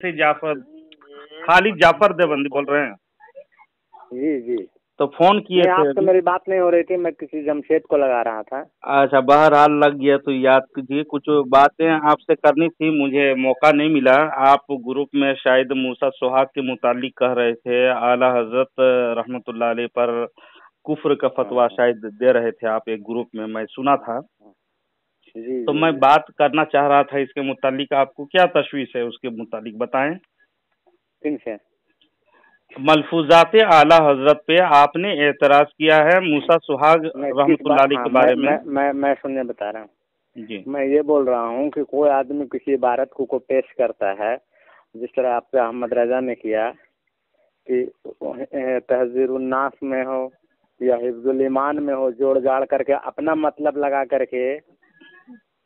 थे जाफर, खालिद जाफर देवबंदी बोल रहे हैं। जी जी। तो फोन किए थे आपसे मेरी बात नहीं हो रही थी, मैं किसी जमशेद को लगा रहा था। अच्छा, बहरहाल लग गया तो याद कीजिए। कुछ बातें आपसे करनी थी, मुझे मौका नहीं मिला। आप ग्रुप में शायद मूसा सुहाग के मुतालिक कह रहे थे, आला हजरत रहमतुल्लाह अलैह पर कुफ्र का फतवा शायद दे रहे थे आप एक ग्रुप में, मैं सुना था। जी तो जी मैं जी। बात करना चाह रहा था इसके मुतालिक। आपको क्या तशवीश है उसके मुतालिक, बताएं। किन से? मलफूजात आला हजरत पे आपने एतराज किया है मूसा सुहाग मैं किस रहमतुल्लाह बात, अलैह हाँ, के बारे में। मैं सुनने बता रहा हूँ। जी मैं ये बोल रहा हूँ कि कोई आदमी किसी इबारत को पेश करता है, जिस तरह आपके अहमद रजा ने किया कि तहज़ीरुन्नास में हो या हिफ्जुल ईमान में हो, जोड़ जाड़ करके अपना मतलब लगा करके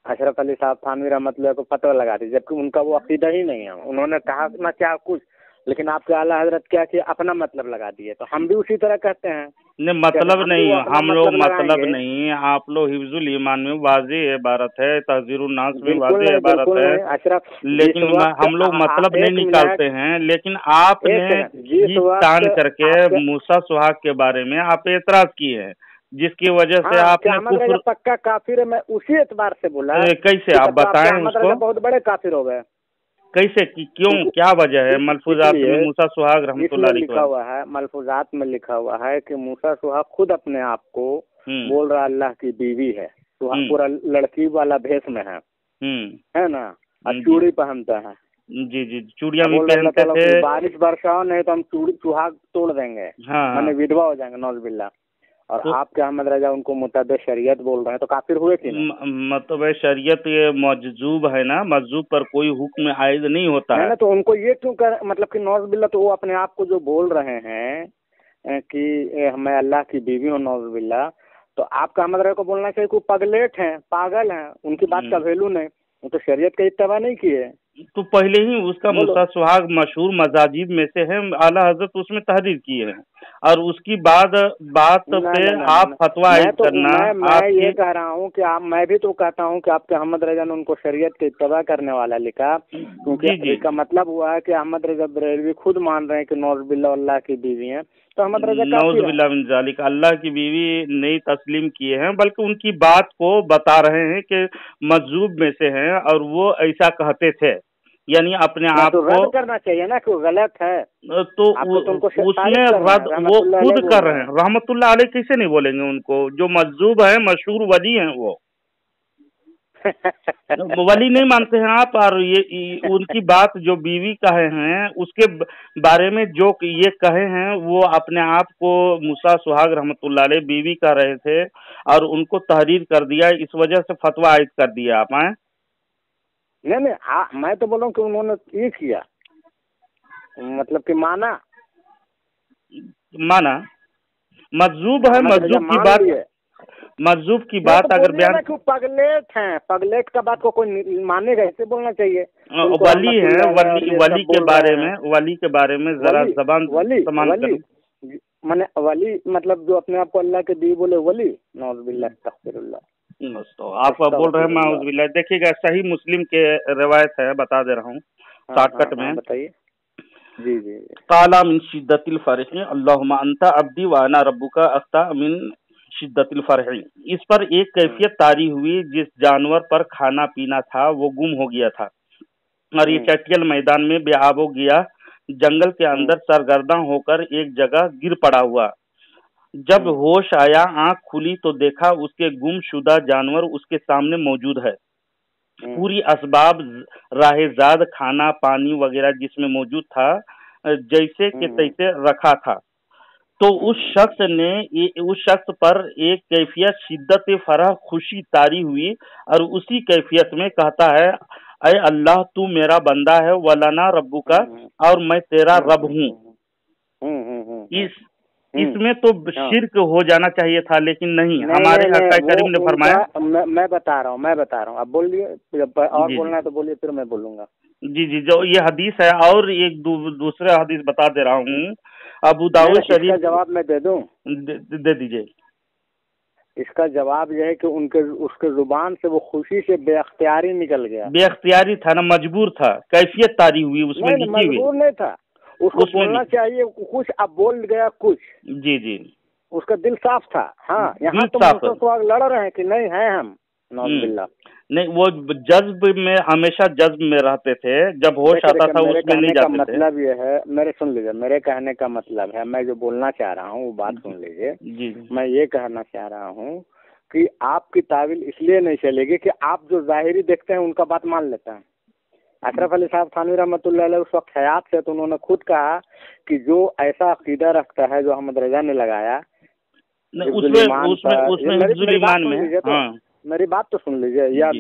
अशरफ अली साहब थानवी रहमतुल्लाह को फतवा लगा दी, जबकि उनका वो अकीदा ही नहीं है। उन्होंने कहा ना क्या कुछ, लेकिन आपके आला हजरत क्या किया, अपना मतलब लगा दिए। तो हम भी उसी तरह कहते हैं, नहीं, मतलब नहीं, हम लोग मतलब लगाएंगे। नहीं। आप लोग हिफ्जुल ईमान में वाज़ेह इबारत है, तहज़ीरुन्नास में बिल्कुल वाज़ेह नहीं, इबारत बिल्कुल है, नहीं अशरफ। जिस लेकिन वक्त हम लोग मतलब नहीं एक निकालते मिनट, हैं। लेकिन एक आपने सेकंड, जिस खींच तान वक्त करके आपके, मूसा सुहाग के बारे में आप एतराज किए हैं, जिसकी वजह से हाँ, क्या आपने अहमद रजा कुफ्र। पक्का काफिर है, मैं उसी एतबार से बोला कैसे कि आप तब तो आपके बताएं अहमद उसको, रजा बहुत बड़े काफिर हो गए। कैसे क्यों, क्या वजह है? मलफूजात में इसलिए मूसा सुहाग इसमें रहमतुल्लाह अलैह के लिखा बारे हुआ है, मलफूजात में लिखा हुआ है कि मूसा सुहाग खुद अपने आप को में। बोल रहा अल्लाह की बीवी है। सुहाग पूरा लड़की वाला भेष में है ना, और जी चूड़ी पहनता है। जी जी, चूड़ियाँ भी बोल रहे अल्लाह पहनते ताला थे। की बारिश बरसाओ नहीं तो हम चूड़ी सुहाग तोड़ देंगे, हाँ माने हाँ। विधवा हो जाएंगे, नौज बिल्ला। और तो आपके अहमद रजा उनको मुतअद्दिद शरीयत बोल रहे हैं, तो काफिर हुए कि नहीं? मतलब है शरीयत ये मजजूब है ना, मजजूब पर कोई हुक्म आयद नहीं होता नहीं है। ना, तो उनको ये क्यों कर, मतलब कि नौज बिल्ला, तो वो अपने आप को जो बोल रहे हैं कि मैं अल्लाह की बीवी हूँ, नौज बिल्ला, तो आपका अहमद रजा को बोलना चाहिए कि पगलेट हैं, पागल हैं, उनकी बात का वैल्यू नहीं, वो तो शरीयत का इत्तबा नहीं किए। तो पहले ही उसका बोलो। मूसा सुहाग मशहूर मजाजिब में से है, आला हजरत उसमें तहरीर किए हैं, और उसकी बाद बात ना पे ना ना ना आप ना। फतवा मैं आयद तो करना मैं ये आपकी। कह रहा हूँ कि आप, मैं भी तो कहता हूँ कि आपके अहमद रजा ने उनको शरीयत के इत्तबा करने वाला लिखा, क्योंकि जी जी, इसका मतलब हुआ है कि अहमद रजा बरेलवी खुद मान रहे हैं कि नौज बिल्ला अल्लाह की बीवी हैं, तो अहमद रजा काफिर हैं। नौजुबिल्लाह मिन ज़ालिक, अल्लाह की बीवी नहीं तस्लीम किए हैं, बल्कि उनकी बात को बता रहे हैं कि मजजूब में से हैं और वो ऐसा कहते थे, यानी अपने ना आप तो को। रद्द करना चाहिए ना कि वो गलत है। तो आपको तो उनको उसमें तारीफ करना रद है, वो रहमतुल्लाह अलैह खुद बोल कर रहे रहे हैं। हैं। रहमतुल्लाह अलैह कैसे नहीं बोलेंगे उनको? जो मजजूब है, मशहूर वली हैं वो। वली नहीं मानते हैं आप? और उनकी बात जो बीवी कहे हैं उसके बारे में जो ये कहे हैं, वो अपने आप को मूसा सुहाग रहमतुल्लाह अलैह बीवी कह रहे थे और उनको तहरीर कर दिया, इस वजह से फतवा आयद कर दिया आप आए। नहीं नहीं, मैं तो बोल रहा हूँ कि उन्होंने ये किया, मतलब कि माना, माना, मजजूब है, अहमद रजा मजजूब की मान बात, लिए। मजजूब की नहीं तो बात अगर बोलिए बयान। ना कि वो पगलेट हैं, पगलेट का बात को कोई मानेगा, ऐसे बोलना चाहिए। उनको वली है, रहमतुल्लाह अलैह और वली ये वली सब के बोल बारे रहे हैं। में, वली के बारे में जरा वली, जबान वली, समान वली, करें। माने वली मतलब जो अपने आप को अल्लाह के दी बोले वली, नौज़ बिल्लाह अस्तगफिरुल्लाह। बस, तो आप बोल रहे हैं माउज़। देखिएगा, सही मुस्लिम के रिवायत है, बता दे रहा हूँ हाँ हाँ शॉर्टकट हाँ, में। बताइए। जी जी जी। ताला मिन शिद्दतिल फरही अल्लाहुम्मा अंता अब्दी व अना रब्बुका अख्ता मिन शिद्दतिल फरही। इस पर एक कैफियत तारी हुई, जिस जानवर पर खाना पीना था वो गुम हो गया था और ये चटियल मैदान में बेआबो गया, जंगल के अंदर सरगर्दा होकर एक जगह गिर पड़ा हुआ। जब होश आया, आंख खुली तो देखा उसके गुमशुदा जानवर उसके सामने मौजूद है। पूरी असबाब राहेजाद, खाना पानी वगैरह जिसमें मौजूद था, जैसे के तैसे रखा था। तो उस शख्स पर एक कैफियत शिद्दत फरह खुशी तारी हुई और उसी कैफियत में कहता है, अय अल्लाह, तू मेरा बंदा है, वलाना रब्बुका, और मैं तेरा रब हूँ। इस इसमें तो शिर्क हो जाना चाहिए था, लेकिन नहीं, हमारे आका वो करीम ने फरमाया। उनका, मैं बता रहा हूँ, अब बोलिए, और जी जी बोलना है तो बोलिए, फिर मैं बोलूंगा। जी जी, जो ये हदीस है, और एक दूसरे हदीस बता दे रहा हूँ, अबू नहीं दाऊद नहीं, इसका शरीफ। जवाब मैं दे दूं। दे दीजिए। इसका जवाब यह है कि उनके उसके जुबान से वो खुशी से बेअख्तियारी निकल गया। बेअख्तियारी था ना, मजबूर था, कैफियत तारी हुई उसमें नहीं, लिखी हुई। मजबूर नहीं था, उसको बोलना चाहिए कुछ, अब बोल गया कुछ। जी जी, उसका दिल साफ था। हाँ, यहाँ तो साफ मुझसे लड़ रहे हैं कि नहीं है हम, नौजुबिल्ला। नहीं, वो जज्ब में, हमेशा जज्ब में रहते थे, जब होश आता था उसमें नहीं जाते थे। मतलब ये है, मेरे सुन लीजिए, मेरे कहने का मतलब है, मैं जो बोलना चाह रहा हूँ वो बात सुन लीजिए जी। मैं ये कहना चाह रहा हूँ कि आपकी तावील इसलिए नहीं चलेगी कि आप जो जाहिरी देखते हैं उनका बात मान लेते हैं। अशरफ अली साहब थानवी रहमतुल्लाह अलैह उस वक्त हयात से, तो उन्होंने खुद कहा कि जो ऐसा अकीदा रखता है जो अहमद रजा ने लगाया, मेरी बात तो सुन लीजिए, या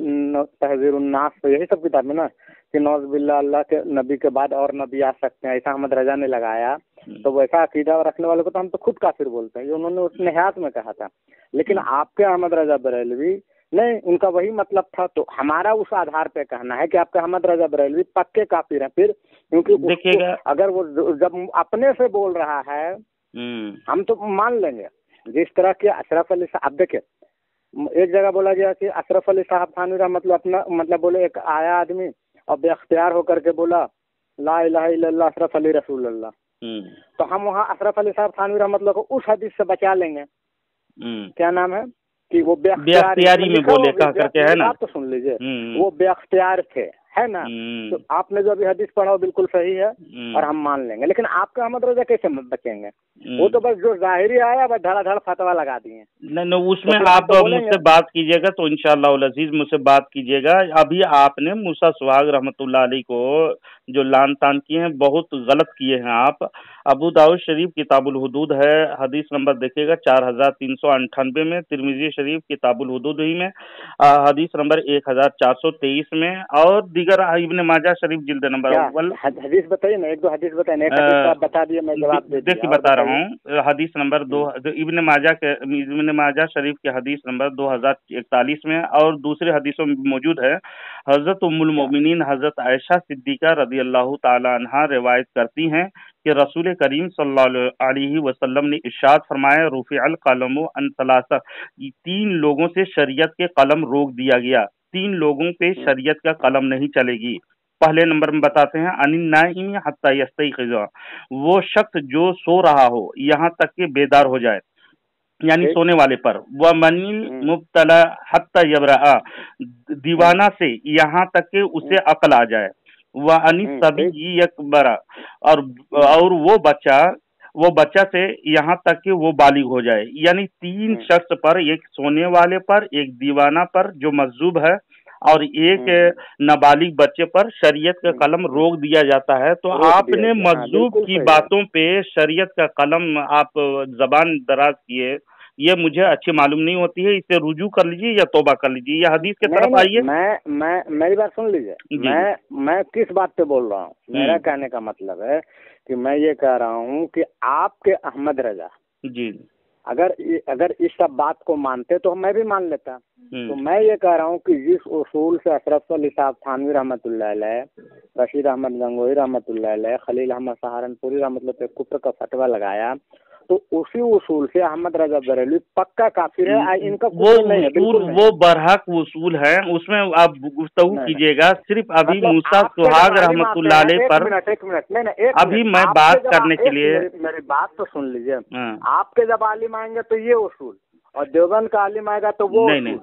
तहज़ीरुन्नास, तो यही सब किताब है ना कि नौज़ुबिल्लाह अल्लाह के नबी के बाद और नबी आ सकते हैं, ऐसा अहमद रजा ने लगाया। तो वैसा अकीदा रखने वाले को तो हम तो खुद काफिर बोलते हैं, ये उन्होंने उसने हयात में कहा था। लेकिन आपके अहमद रजा बरेलवी नहीं, उनका वही मतलब था। तो हमारा उस आधार पे कहना है कि आपके अहमद रजा बरेलवी पक्के काफिर हैं। फिर क्योंकि देखिएगा, अगर वो जब अपने से बोल रहा है हम तो मान लेंगे। जिस तरह के अशरफ अली साहब, अब देखिए एक जगह बोला गया कि अशरफ अली साहब थानवी रहमतुल्लाह अपना मतलब बोले, एक आया आदमी और बेअख्तियार होकर के बोला ला इलाहा इल्लल्लाह अशरफ अली रसूलुल्लाह, तो हम वहाँ अशरफ अली साहब थानवी रहमतुल्लाह को उस हदीस से बचा लेंगे। क्या नाम है कि वो बेअख्तियारी में बोले कह करके, है ना। तो सुन लीजिए, वो बेअख्तियार थे, है ना। तो आपने जो अभी हदीस पढ़ा वो बिल्कुल सही है और हम मान लेंगे। लेकिन आपका अहमद रजा कैसे बचेंगे? वो तो बस जो जाहिरी आया बस धड़ाधड़ फतवा लगा दिए। नहीं, उसमें आप मुझसे बात कीजिएगा तो इंशाअल्लाह उल अजीज मुझसे बात कीजिएगा। अभी आपने मूसा सुहाग रहमतुल्लाह अलैह को जो लान तान किए हैं, बहुत गलत किए हैं आप। अबू दाऊद शरीफ किताबुल हुदूद है, हदीस नंबर देखिएगा 4398 में, तिरमिजी शरीफ किताबुल हुदूद ही में हदीस नंबर 1423 में, और दीगर इब्न माजा शरीफ जिल्द नंबर अव्वल। हदीस बताइए ना, एक दो हदीस बताइए, बता दिए, मैं जवाब देखिए बता रहा हूँ। हदीस नंबर इब्न माजा शरीफ के हदीस नंबर 2041 में, और दूसरे हदीसों में मौजूद है। हजरत उम्मुल मोमिनीन हजरत आयशा सिद्दीका रदी अल्लाह ताला अन्हा रिवायत करती हैं कि रसूल करीम सल्लल्लाहु अलैहि वसल्लम ने इरशाद फरमाया, रुफ़िअल क़लमु अन सलासा, 3 लोगों से शरीयत के कलम रोक दिया गया। 3 लोगों पे शरीयत का कलम नहीं चलेगी। पहले नंबर में बताते हैं, अनिन नाइमी हत्ता यस्तयक़िज़, वो शख्स जो सो रहा हो यहाँ तक कि बेदार हो जाए, यानी सोने वाले पर। वह मनिल मुब्तला हत्ता यबरा, दीवाना से यहाँ तक कि उसे अकल आ जाए। वह अनिस सभी यकबरा, और वो बच्चा से यहाँ तक कि वो बालिग हो जाए। यानी 3 शख्स पर, एक सोने वाले पर, एक दीवाना पर जो मजजूब है, और एक नाबालिग बच्चे पर शरीयत का कलम रोक दिया जाता है। तो आपने मजजूब की बातों पे शरीयत का कलम आप जबान दराज किए, ये मुझे अच्छी मालूम नहीं होती है। इसे रुजू कर लीजिए या तौबा कर लीजिए, या हदीस के तरफ आइए। मैं मेरी बात सुन लीजिए, मैं किस बात पे बोल रहा हूँ। मेरा कहने का मतलब है कि मैं ये कह रहा हूँ कि आपके अहमद रजा जी अगर इस सब बात को मानते तो मैं भी मान लेता। तो मैं ये कह रहा हूँ कि जिस उसूल से अशरफ अली साहब थानवी रहमतुल्लाह अलैह, रशीद अहमद गंगोही रहमतुल्लाह अलैह, खलील अहमद सहारनपुरी रहमतुल्लाह पे कुफ्र का फतवा लगाया, तो उसी उसूल से अहमद रजा बरेलवी पक्का काफिर है। इनका वो उसूल, वो बरहक उसूल है, उसमें आप गुफ्तगू कीजिएगा। सिर्फ अभी मूसा सुहाग रहमतुल्लाह अलैह पर अभी मैं बात करने के लिए, मेरी बात तो सुन लीजिए। आपके जब आलिम आएंगे तो ये उसूल, और देवबंद का आलिम आएगा तो वो नहीं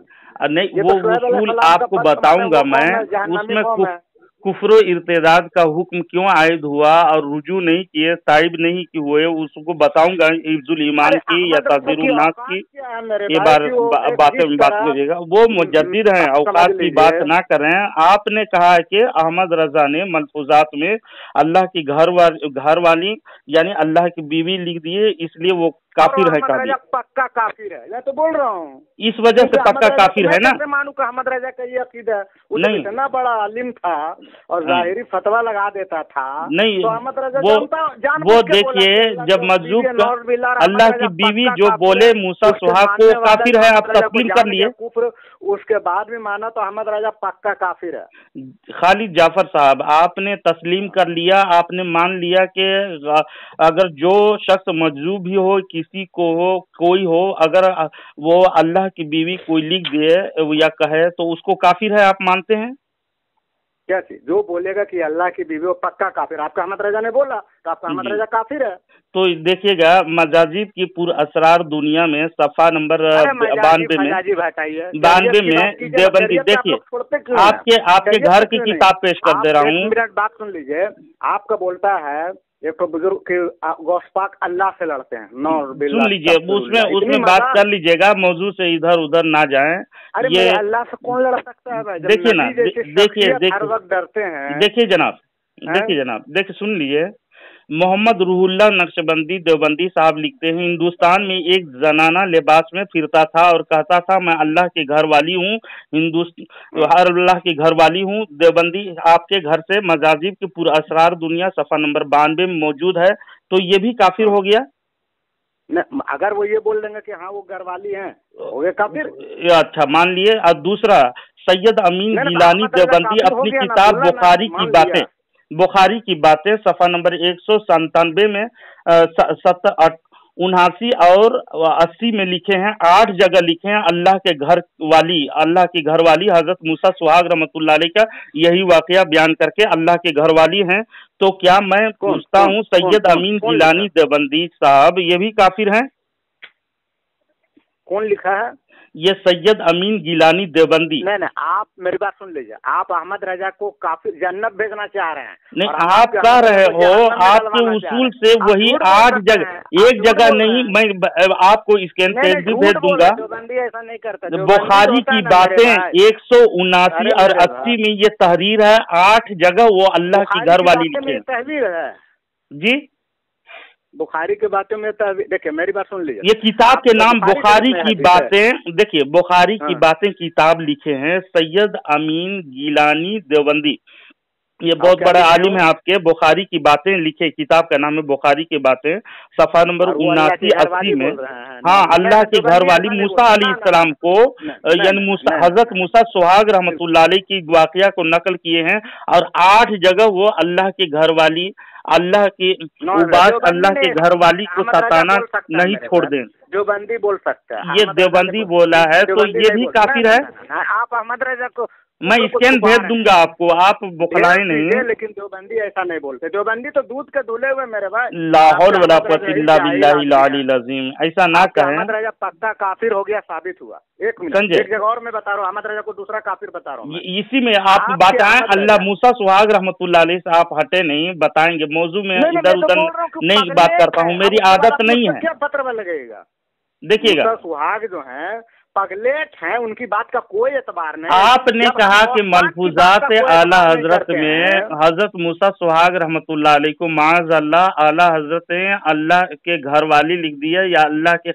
वो उसूल आपको बताऊंगा मैं। उसमें कुफ्र इर्तिदाद का हुक्म क्यों आयद हुआ और रुजू नहीं किए, ताइब नहीं कि हुए, उसको बताऊंगा। हिफ्जुल ईमान की या तज़ीरुन्नास की ये बातें बात करिएगा। वो मुजद्दिद हैं, औकात की बात ना करें। आपने कहा है कि अहमद रजा ने मलफूजात में अल्लाह की घर वाली यानी अल्लाह की बीवी लिख दिए, इसलिए वो काफिर है। पक्का काफिर है, मैं तो बोल रहा हूँ इस वजह से पक्का काफिर है ना। मानू का अहमद रजा का ये अकीदा है, नहीं इतना बड़ा आलिम था और जाहिरी फतवा लगा देता था। नहीं तो अहमद रजा वो देखिए, जब मजलूम अल्लाह की बीवी जो बोले मूसा सुहाग को काफिर है, आप तस्लीम कर लिए। उसके बाद भी माना तो अहमद रजा पक्का काफिर है। खालिद जाफर साहब, आपने तस्लीम कर लिया, आपने मान लिया कि अगर जो शख्स मजलूम भी हो, किसी को हो, कोई हो, अगर वो अल्लाह की बीवी कोई लिख दे या कहे तो उसको काफिर है, आप मानते हैं? क्या चीज? जो बोलेगा कि अल्लाह की बीवी वो पक्का काफिर। आपका अहमद रजा ने बोला तो आपका अहमद रजा काफिर है। तो देखिएगा मजाजिब की पूरा असरार दुनिया में सफ़ा नंबर 92 में, 92 में देवबंदी, देखिए आपके घर की किताब पेश कर दे रहा हूँ। मिनट बात सुन लीजिए। आपका बोलता है एक तो बुजुर्ग के गौसपाक अल्लाह से लड़ते हैं, सुन लीजिए, उसमें बात कर लीजिएगा, मौजू से इधर उधर ना जाएं। अरे ये अल्लाह से कौन लड़ सकता है भाई? देखिए ना, देखिए हर वक्त डरते हैं। देखिए जनाब, देखिए सुन लीजिए, मोहम्मद रूहुल्लाह नक्शबंदी देवबंदी साहब लिखते हैं, हिंदुस्तान में एक जनाना लिबास में फिरता था और कहता था मैं अल्लाह की घर वाली हूँ, अल्लाह की घर वाली हूँ। देवबंदी, आपके घर से मजाजिब की पूरा असरार दुनिया सफ़ा नंबर 92 में मौजूद है, तो ये भी काफिर हो गया। अगर वो ये बोल देंगे कि हाँ वो घर वाली हैं, हो गए काफिर। अच्छा, मान लिए। और दूसरा, सैयद अमीन गिलानी देवबंदी अपनी किताब बुखारी की बातें सफ़ा नंबर 197 में 79 और 80 में लिखे हैं, 8 जगह लिखे हैं अल्लाह की घर वाली हजरत मूसा सुहाग रहमतुल्लाह अलैह का यही वाकया बयान करके अल्लाह के घर वाली हैं। तो क्या मैं पूछता हूँ, सैयद अमीन गिलानी देवबंदी साहब ये भी काफिर हैं? कौन लिखा है? ये सैयद अमीन गिलानी देवबंदी। नहीं, आप मेरी बात सुन लीजिए। आप अहमद रजा को काफिर जन्नत भेजना चाह रहे हैं। नहीं, आप कह रहे हो, आपके उसूल से वही 8 जगह, एक जगह नहीं। मैं आपको स्कैन पेज भी भेज दूंगा। देवबंदी ऐसा नहीं करता। बुखारी की बातें 179 और 80 में ये तहरीर है, 8 जगह वो अल्लाह की घर वाली लिखे तहरीर है जी। बुखारी की बातें में देखिए, मेरी बात सुन लीजिए। ये किताब के नाम बुखारी की बातें, देखिए बुखारी की बातें किताब लिखे हैं सैयद अमीन गिलानी देवबंदी, ये बहुत बड़ा आलिम है आपके। बुखारी की बातें लिखे, किताब का नाम है बुखारी की बातें, सफ़ा नंबर 79-80 में। हाँ, अल्लाह की घर वाली मूसा अलैहिस्सलाम को, यानी हजरत मूसा सुहाग रहमतुल्लाह अलैह की वाकया को नकल किए हैं, और 8 जगह वो अल्लाह की घर वाली, अल्लाह की उबास, अल्लाह के घर वाली को सताना नहीं छोड़ दें। देवबंदी बोल सकता है, ये देवबंदी बोला है, तो ये भी काफिर है। आप अहमद रजा को, मैं स्कैन भेज दूंगा आपको, आप बुखलाए नहीं। लेकिन देवबंदी ऐसा नहीं बोलते। देवबंदी तो दूध के धुले हुए मेरे भाई। लाहौल वला कुव्वता इल्ला बिल्लाहिल अलील अज़ीम, ऐसा ना कहें। अहमद रजा पक्का काफिर हो गया, साबित हुआ। एक मिनट, एक जगह और मैं बता रहा हूँ, अहमद रजा को दूसरा काफिर बता रहा हूँ। इसी में आप बताएं, अल्लाह मूसा सुहाग रहमतुल्लाह अलैह से आप हटे नहीं, बताएंगे। मौजू में इधर उधर नहीं बात करता हूँ, मेरी आदत नहीं है। क्या पत्र में लगेगा? देखिएगा, सुहाग जो है पगलेट हैं, उनकी बात का कोई एतबार नहीं। आपने कहा कि मलफूजात आला हजरत में हजरत मूसा सुहाग रहमतुल्लाह अलैह को माज़ अल्लाह आला हजरत अल्लाह के घर वाली लिख दिया या अल्लाह के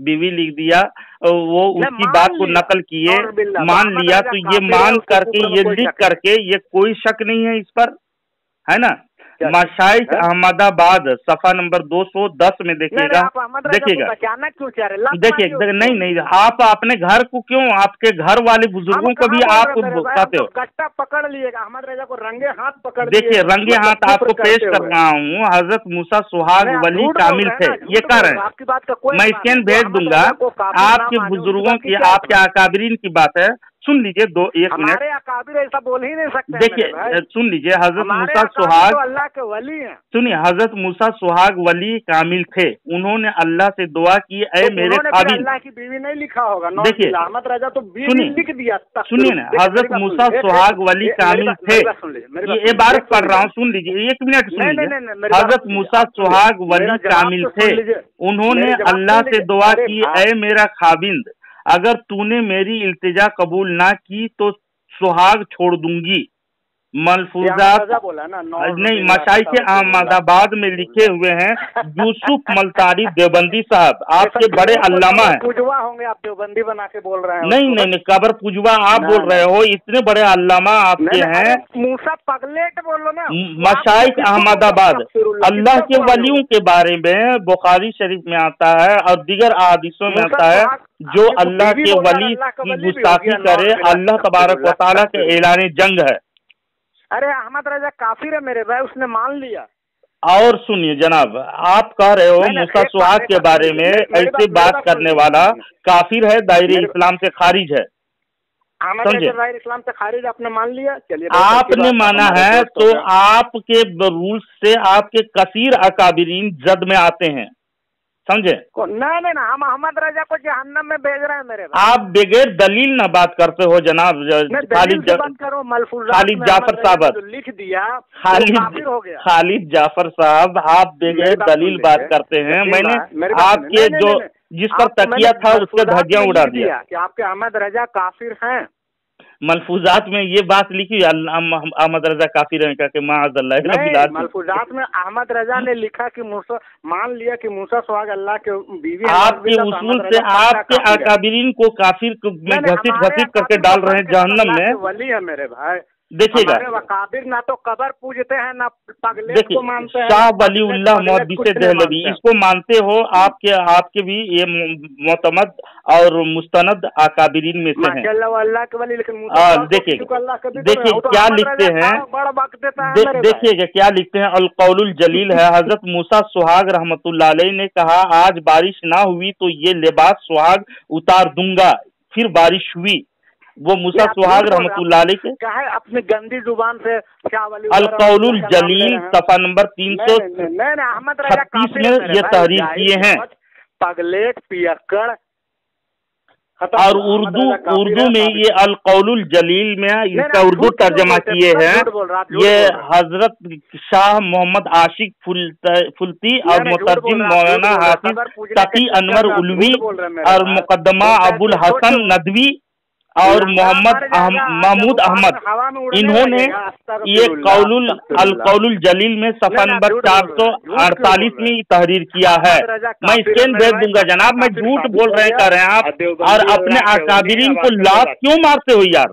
बीवी लिख दिया, वो उसकी बात को नकल किए, मान लिया। तो ये मान करके, ये लिख करके, ये कोई शक नहीं है इस पर, है ना। मशाइख अहमदाबाद सफ़ा नंबर 210 में देखिएगा, देखिए नहीं, आप अपने घर को क्यों, आपके घर वाले बुजुर्गों को भी आप बताते हो। गट्टा पकड़ लिएगा, अहमद रजा को रंगे हाथ पकड़। देखिए, रंगे हाथ आपको पेश कर रहा हूँ, हजरत मूसा सुहाग वली कामिल थे, ये कर रहे हैं। मैं स्कैन भेज दूंगा, आपके बुजुर्गों की, आपके अकाबरीन की बात है। सुन लीजिए, एक मिनट, अकाबिर ऐसा बोल ही नहीं सकते। देखिए सुन लीजिए, हजरत मूसा सुहाग अल्लाह के वली हैं। सुनिए, हजरत मूसा सुहाग वली कामिल थे, उन्होंने अल्लाह से दुआ की, ऐ मेरे काबिल। अल्लाह की बीवी नहीं लिखा होगा। देखिए, अहमद रजा तो बीवी लिख दिया। सुनिए ना, हजरत मूसा सुहाग वली कामिल थे, ये इबारत पढ़ रहा हूँ, सुन लीजिए, एक मिनट सुन लीजिए। हजरत मूसा सुहाग वली कामिल थे, उन्होंने अल्लाह से दुआ की, ऐ मेरा खाबिंद, अगर तूने मेरी इल्तिजा कबूल ना की तो सुहाग छोड़ दूंगी। मलफूजात नहीं, मशाइख अहमदाबाद में लिखे हुए हैं, यूसुफ मलतारी देवबंदी साहब, आपके बड़े अल्लामा हैं। पुजवा होंगे आप, देवबंदी बना के बोल रहे हैं। नहीं, कबर पुजवा आप बोल रहे हो, इतने बड़े अल्लामा आपके हैं। मूसा पगलेट बोलो ना। मशाइख अहमदाबाद, अल्लाह के वलियों के बारे में बुखारी शरीफ में आता है और दीगर अहादीसों में आता है, जो अल्लाह के वली की गुस्ताखी करे, अल्लाह तबारक व तआला के ऐलान जंग है। अरे अहमद रजा काफिर है मेरे भाई, उसने मान लिया। और सुनिए जनाब, आप कह रहे हो मूसा सुहाग के बारे में ऐसे बात करने वाला काफिर है, दायरे इस्लाम से खारिज है, समझे? इस्लाम से खारिज आपने मान लिया, चलिए आपने माना है तो आपके रूल्स से आपके कसीर अकाबिरीन जद में आते हैं, समझे? नहीं, हम अहमद रजा को जहन्नम में भेज रहे हैं मेरे भाई। आप बगैर दलील ना बात करते हो जनाब। खालिद जाफर साहब लिख दिया, खालिद जाफर साहब, आप बगैर दलील बात करते हैं। मैंने आपके जो जिस पर तकिया था उसके धज्जियां उड़ा दिया कि आपके अहमद रजा काफिर हैं। मलफूजात में ये बात लिखी अहमद रजा काफिर है क्या? माअज़ल्लाह। मलफूजात में अहमद रजा ने लिखा कि मूसा, मान लिया कि मूसा सुहाग अल्लाह के बीवी। आपके उसूल से आपके अकाबिरीन को काफिर में घसीट करके डाल रहे हैं जहन्नम में। वली है मेरे भाई, देखिएगा, काबिर ना तो कबर पूजते हैं ना पगले को मानते हैं। शाह वलीउल्लाह मौदूद देहलवी इसको मानते हो? आपके भी ये मोतमद और मुस्तनद अकाबिरीन में से हैं। अल्लाह के वली, लेकिन देखिए क्या लिखते हैं, देखिएगा क्या लिखते हैं। अल कौलुल जलील है, हजरत मूसा सुहाग रहमतुल्लाह अलैह ने कहा आज बारिश ना हुई तो ये लिबास सुहाग उतार दूंगा, फिर बारिश हुई। वो मूसा सुहाग रहमतुल्लाह अलैह के कहा अपनी गंदी जुबान से। अल कौलुल जलील सफा नंबर 336 में ये तहरीर किए हैं। पगलेट पियक्कड़ और उर्दू में ये अल कौलुल जलील में इसका उर्दू तर्जमा किए हैं ये हजरत शाह मोहम्मद आशिक फुल्ती और मुतर्जिम मौलाना हाफिज तकी अनवर उलवी और मुकद्दमा अबुल हसन नदवी और मोहम्मद महमूद अहमद, इन्होंने ये अल कौलुल जलील में सफा नंबर 448 में तहरीर किया है। मैं स्कैन भेज दूंगा जनाब। मैं झूठ बोल रहे कह रहे हैं आप, और अपने अकाबिरीन को लात क्यों मारते हो यार?